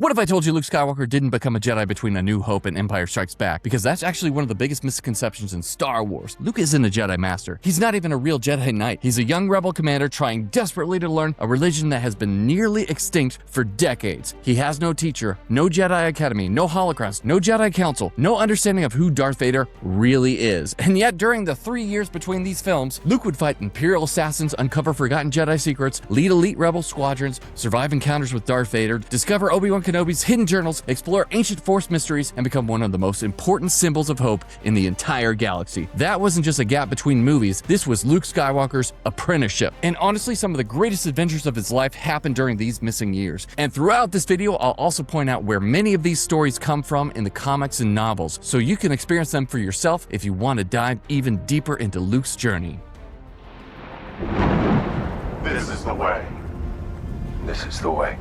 What if I told you Luke Skywalker didn't become a Jedi between A New Hope and Empire Strikes Back? Because that's actually one of the biggest misconceptions in Star Wars. Luke isn't a Jedi Master. He's not even a real Jedi Knight. He's a young rebel commander trying desperately to learn a religion that has been nearly extinct for decades. He has no teacher, no Jedi Academy, no Holocron, no Jedi Council, no understanding of who Darth Vader really is. And yet, during the 3 years between these films, Luke would fight Imperial assassins, uncover forgotten Jedi secrets, lead elite rebel squadrons, survive encounters with Darth Vader, discover Obi-Wan Kenobi's hidden journals, explore ancient Force mysteries, and become one of the most important symbols of hope in the entire galaxy. That wasn't just a gap between movies, this was Luke Skywalker's apprenticeship. And honestly, some of the greatest adventures of his life happened during these missing years. And throughout this video, I'll also point out where many of these stories come from in the comics and novels, so you can experience them for yourself if you want to dive even deeper into Luke's journey. This is the way. This is the way.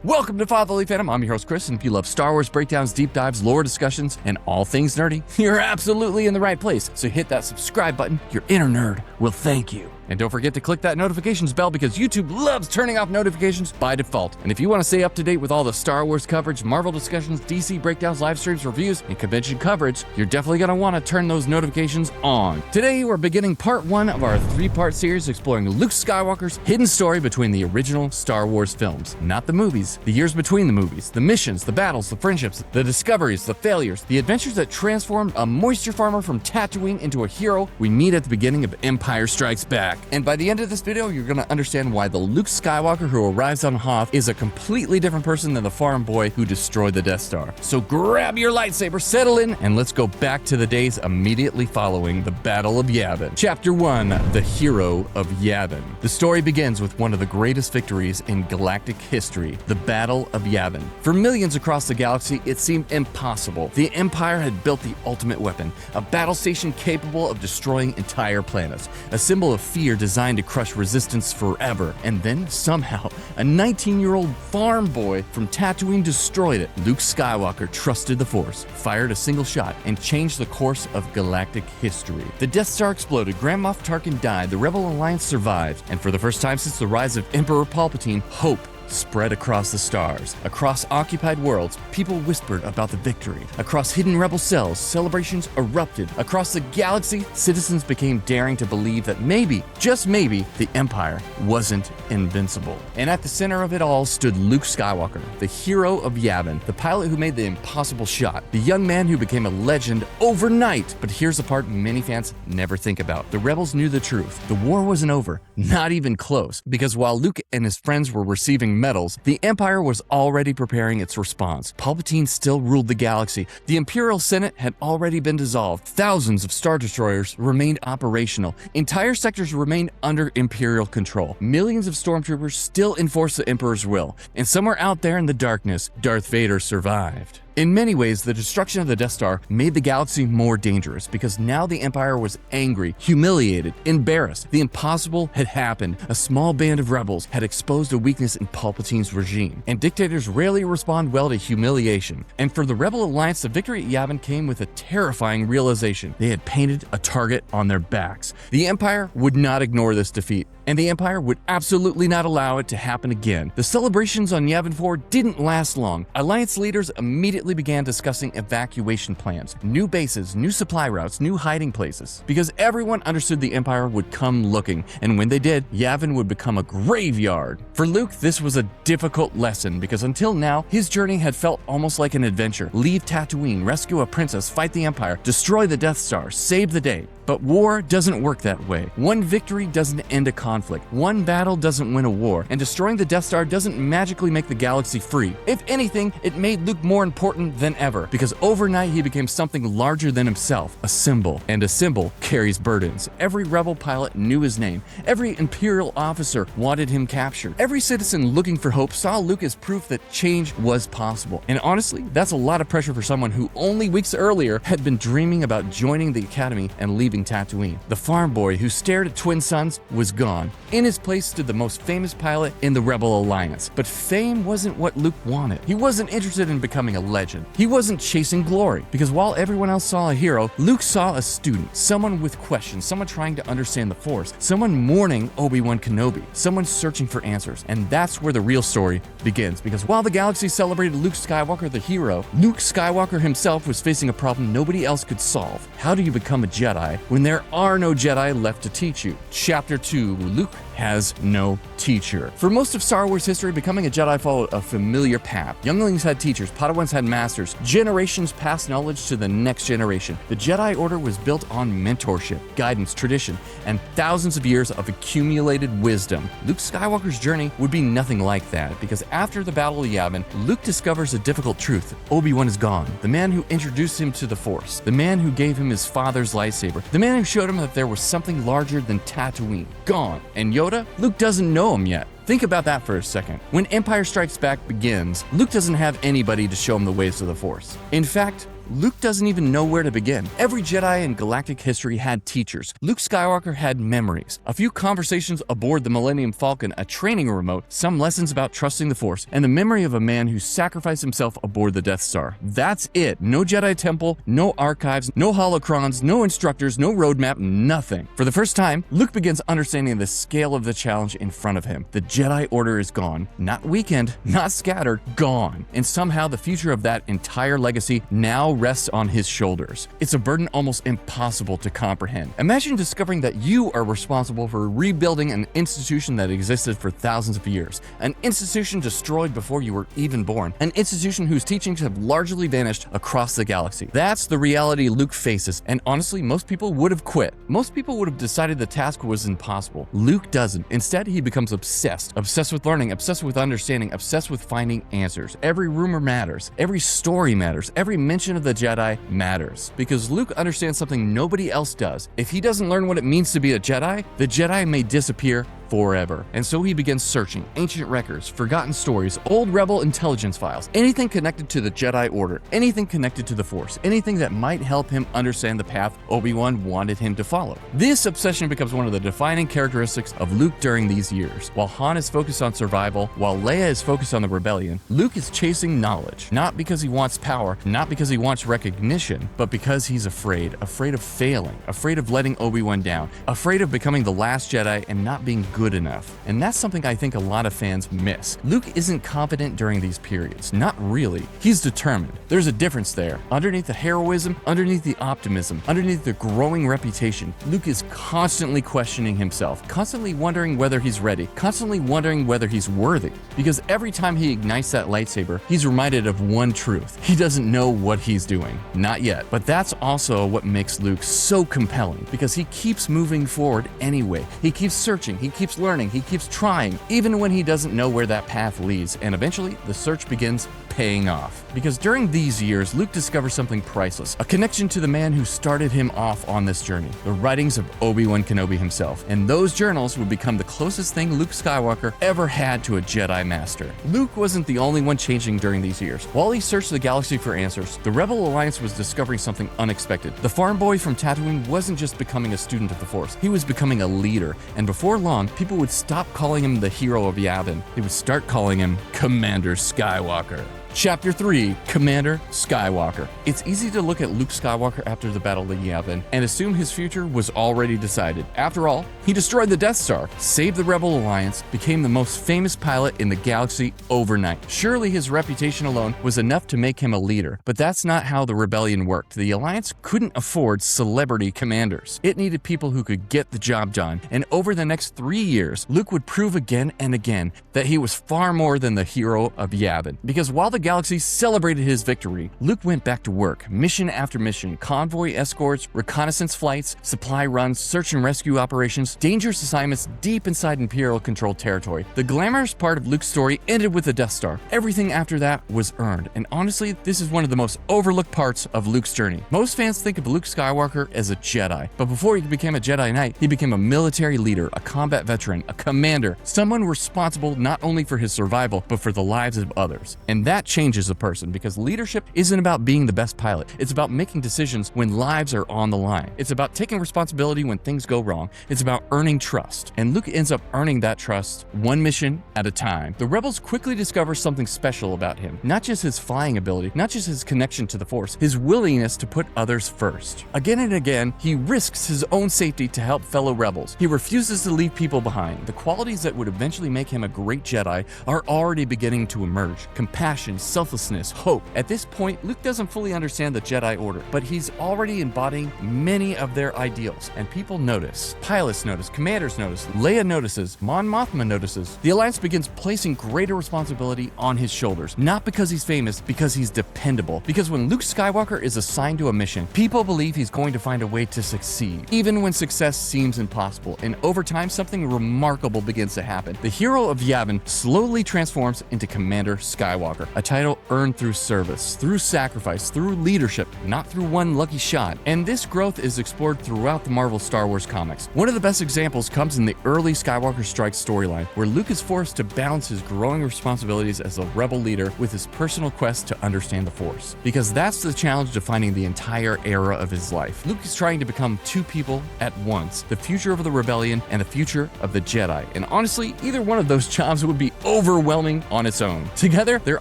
Welcome to Fatherly Fandom. I'm your host Chris, and if you love Star Wars breakdowns, deep dives, lore discussions, and all things nerdy, you're absolutely in the right place. So hit that subscribe button. Your inner nerd will thank you. And don't forget to click that notifications bell because YouTube loves turning off notifications by default. And if you want to stay up to date with all the Star Wars coverage, Marvel discussions, DC breakdowns, live streams, reviews, and convention coverage, you're definitely going to want to turn those notifications on. Today, we're beginning part 1 of our 3-part series exploring Luke Skywalker's hidden story between the original Star Wars films. Not the movies, the years between the movies, the missions, the battles, the friendships, the discoveries, the failures, the adventures that transformed a moisture farmer from Tatooine into a hero we meet at the beginning of Empire Strikes Back. And by the end of this video, you're going to understand why the Luke Skywalker who arrives on Hoth is a completely different person than the farm boy who destroyed the Death Star. So grab your lightsaber, settle in, and let's go back to the days immediately following the Battle of Yavin. Chapter 1, The Hero of Yavin. The story begins with one of the greatest victories in galactic history, the Battle of Yavin. For millions across the galaxy, it seemed impossible. The Empire had built the ultimate weapon, a battle station capable of destroying entire planets, a symbol of fear designed to crush resistance forever. And then, somehow, a 19-year-old farm boy from Tatooine destroyed it. Luke Skywalker trusted the Force, fired a single shot, and changed the course of galactic history. The Death Star exploded, Grand Moff Tarkin died, the Rebel Alliance survived, and for the first time since the rise of Emperor Palpatine, hope spread across the stars. Across occupied worlds, people whispered about the victory. Across hidden rebel cells, celebrations erupted. Across the galaxy, citizens became daring to believe that maybe, just maybe, the Empire wasn't invincible. And at the center of it all stood Luke Skywalker, the hero of Yavin, the pilot who made the impossible shot, the young man who became a legend overnight. But here's the part many fans never think about. The rebels knew the truth. The war wasn't over, not even close, because while Luke and his friends were receiving medals, the Empire was already preparing its response. Palpatine still ruled the galaxy. The Imperial Senate had already been dissolved. Thousands of Star Destroyers remained operational. Entire sectors remained under Imperial control. Millions of stormtroopers still enforced the Emperor's will. And somewhere out there in the darkness, Darth Vader survived. In many ways, the destruction of the Death Star made the galaxy more dangerous because now the Empire was angry, humiliated, embarrassed. The impossible had happened. A small band of rebels had exposed a weakness in Palpatine's regime, and dictators rarely respond well to humiliation. And for the Rebel Alliance, the victory at Yavin came with a terrifying realization. They had painted a target on their backs. The Empire would not ignore this defeat, and the Empire would absolutely not allow it to happen again. The celebrations on Yavin 4 didn't last long. Alliance leaders immediately began discussing evacuation plans, new bases, new supply routes, new hiding places, because everyone understood the Empire would come looking, and when they did, Yavin would become a graveyard. For Luke, this was a difficult lesson because until now, his journey had felt almost like an adventure. Leave Tatooine, rescue a princess, fight the Empire, destroy the Death Star, save the day. But war doesn't work that way. One victory doesn't end a conflict. One battle doesn't win a war. And destroying the Death Star doesn't magically make the galaxy free. If anything, it made Luke more important than ever, because overnight he became something larger than himself, a symbol. And a symbol carries burdens. Every rebel pilot knew his name. Every Imperial officer wanted him captured. Every citizen looking for hope saw Luke as proof that change was possible. And honestly, that's a lot of pressure for someone who only weeks earlier had been dreaming about joining the Academy and leaving leaving Tatooine. The farm boy who stared at twin suns was gone. In his place stood the most famous pilot in the Rebel Alliance. But fame wasn't what Luke wanted. He wasn't interested in becoming a legend. He wasn't chasing glory, because while everyone else saw a hero, Luke saw a student, someone with questions, someone trying to understand the Force, someone mourning Obi-Wan Kenobi, someone searching for answers. And that's where the real story begins, because while the galaxy celebrated Luke Skywalker the hero, Luke Skywalker himself was facing a problem nobody else could solve. How do you become a Jedi when there are no Jedi left to teach you? Chapter 2, Luke has no teacher. For most of Star Wars history, becoming a Jedi followed a familiar path. Younglings had teachers, Padawans had masters. Generations passed knowledge to the next generation. The Jedi Order was built on mentorship, guidance, tradition, and thousands of years of accumulated wisdom. Luke Skywalker's journey would be nothing like that, because after the Battle of Yavin, Luke discovers a difficult truth. Obi-Wan is gone. The man who introduced him to the Force. The man who gave him his father's lightsaber. The man who showed him that there was something larger than Tatooine. Gone. And Yoda? Luke doesn't know him yet. Think about that for a second. When Empire Strikes Back begins, Luke doesn't have anybody to show him the ways of the Force. In fact, Luke doesn't even know where to begin. Every Jedi in galactic history had teachers. Luke Skywalker had memories. A few conversations aboard the Millennium Falcon, a training remote, some lessons about trusting the Force, and the memory of a man who sacrificed himself aboard the Death Star. That's it. No Jedi Temple, no archives, no holocrons, no instructors, no roadmap, nothing. For the first time, Luke begins understanding the scale of the challenge in front of him. The Jedi Order is gone. Not weakened, not scattered, gone. And somehow the future of that entire legacy now rests on his shoulders. It's a burden almost impossible to comprehend. Imagine discovering that you are responsible for rebuilding an institution that existed for thousands of years, an institution destroyed before you were even born, an institution whose teachings have largely vanished across the galaxy. That's the reality Luke faces, and honestly, most people would have quit. Most people would have decided the task was impossible. Luke doesn't. Instead, he becomes obsessed with learning, obsessed with understanding, obsessed with finding answers. Every rumor matters. Every story matters. Every mention of the Jedi matters, because Luke understands something nobody else does. If he doesn't learn what it means to be a Jedi, the Jedi may disappear forever. And so he begins searching ancient records, forgotten stories, old rebel intelligence files, anything connected to the Jedi Order, anything connected to the Force, anything that might help him understand the path Obi-Wan wanted him to follow. This obsession becomes one of the defining characteristics of Luke during these years. While Han is focused on survival, while Leia is focused on the rebellion, Luke is chasing knowledge, not because he wants power, not because he wants recognition, but because he's afraid of failing, afraid of letting Obi-Wan down, afraid of becoming the last Jedi and not being good enough. And that's something I think a lot of fans miss. Luke isn't confident during these periods. Not really. He's determined. There's a difference there. Underneath the heroism, underneath the optimism, underneath the growing reputation, Luke is constantly questioning himself, constantly wondering whether he's ready, constantly wondering whether he's worthy. Because every time he ignites that lightsaber, he's reminded of one truth. He doesn't know what he's doing. Not yet. But that's also what makes Luke so compelling, because he keeps moving forward anyway. He keeps searching. He keeps learning, he keeps trying, even when he doesn't know where that path leads, and eventually the search begins paying off. Because during these years, Luke discovers something priceless, a connection to the man who started him off on this journey, the writings of Obi-Wan Kenobi himself, and those journals would become the closest thing Luke Skywalker ever had to a Jedi Master. Luke wasn't the only one changing during these years. While he searched the galaxy for answers, the Rebel Alliance was discovering something unexpected. The farm boy from Tatooine wasn't just becoming a student of the Force, he was becoming a leader, and before long, people would stop calling him the Hero of Yavin. They would start calling him Commander Skywalker. Chapter 3, Commander Skywalker. It's easy to look at Luke Skywalker after the Battle of Yavin and assume his future was already decided. After all, he destroyed the Death Star, saved the Rebel Alliance, became the most famous pilot in the galaxy overnight. Surely his reputation alone was enough to make him a leader, but that's not how the rebellion worked. The Alliance couldn't afford celebrity commanders. It needed people who could get the job done, and over the next 3 years, Luke would prove again and again that he was far more than the Hero of Yavin. Because while the galaxy celebrated his victory, Luke went back to work, mission after mission, convoy escorts, reconnaissance flights, supply runs, search and rescue operations, dangerous assignments deep inside Imperial-controlled territory. The glamorous part of Luke's story ended with the Death Star. Everything after that was earned, and honestly, this is one of the most overlooked parts of Luke's journey. Most fans think of Luke Skywalker as a Jedi, but before he became a Jedi Knight, he became a military leader, a combat veteran, a commander, someone responsible not only for his survival, but for the lives of others. And that changes a person, because leadership isn't about being the best pilot. It's about making decisions when lives are on the line. It's about taking responsibility when things go wrong. It's about earning trust. And Luke ends up earning that trust one mission at a time. The rebels quickly discover something special about him. Not just his flying ability, not just his connection to the Force, his willingness to put others first. Again and again, he risks his own safety to help fellow rebels. He refuses to leave people behind. The qualities that would eventually make him a great Jedi are already beginning to emerge. Compassion, selflessness, hope. At this point, Luke doesn't fully understand the Jedi Order, but he's already embodying many of their ideals, and people notice. Pilots notice, commanders notice, Leia notices, Mon Mothma notices. The Alliance begins placing greater responsibility on his shoulders, not because he's famous, because he's dependable. Because when Luke Skywalker is assigned to a mission, people believe he's going to find a way to succeed, even when success seems impossible. And over time, something remarkable begins to happen. The Hero of Yavin slowly transforms into Commander Skywalker, a title earned through service, through sacrifice, through leadership, not through one lucky shot. And this growth is explored throughout the Marvel Star Wars comics. One of the best examples comes in the early Skywalker Strikes storyline, where Luke is forced to balance his growing responsibilities as a rebel leader with his personal quest to understand the Force. Because that's the challenge defining the entire era of his life. Luke is trying to become two people at once, the future of the rebellion and the future of the Jedi. And honestly, either one of those jobs would be overwhelming on its own. Together, they're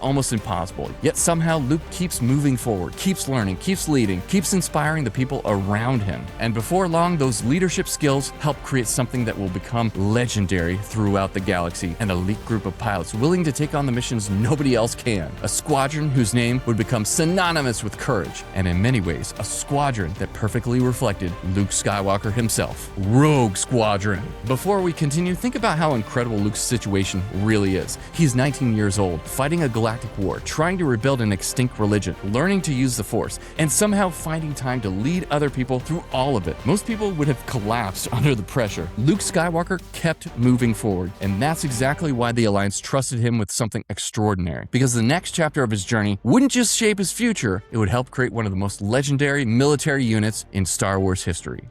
almost impossible. Yet somehow Luke keeps moving forward, keeps learning, keeps leading, keeps inspiring the people around him. And before long, those leadership skills help create something that will become legendary throughout the galaxy, an elite group of pilots willing to take on the missions nobody else can. A squadron whose name would become synonymous with courage, and in many ways, a squadron that perfectly reflected Luke Skywalker himself. Rogue Squadron. Before we continue, think about how incredible Luke's situation really is. He's 19 years old, fighting a galactic war, trying to rebuild an extinct religion, learning to use the Force, and somehow finding time to lead other people through all of it. Most people would have collapsed under the pressure. Luke Skywalker kept moving forward, and that's exactly why the Alliance trusted him with something extraordinary. Because the next chapter of his journey wouldn't just shape his future, it would help create one of the most legendary military units in Star Wars history.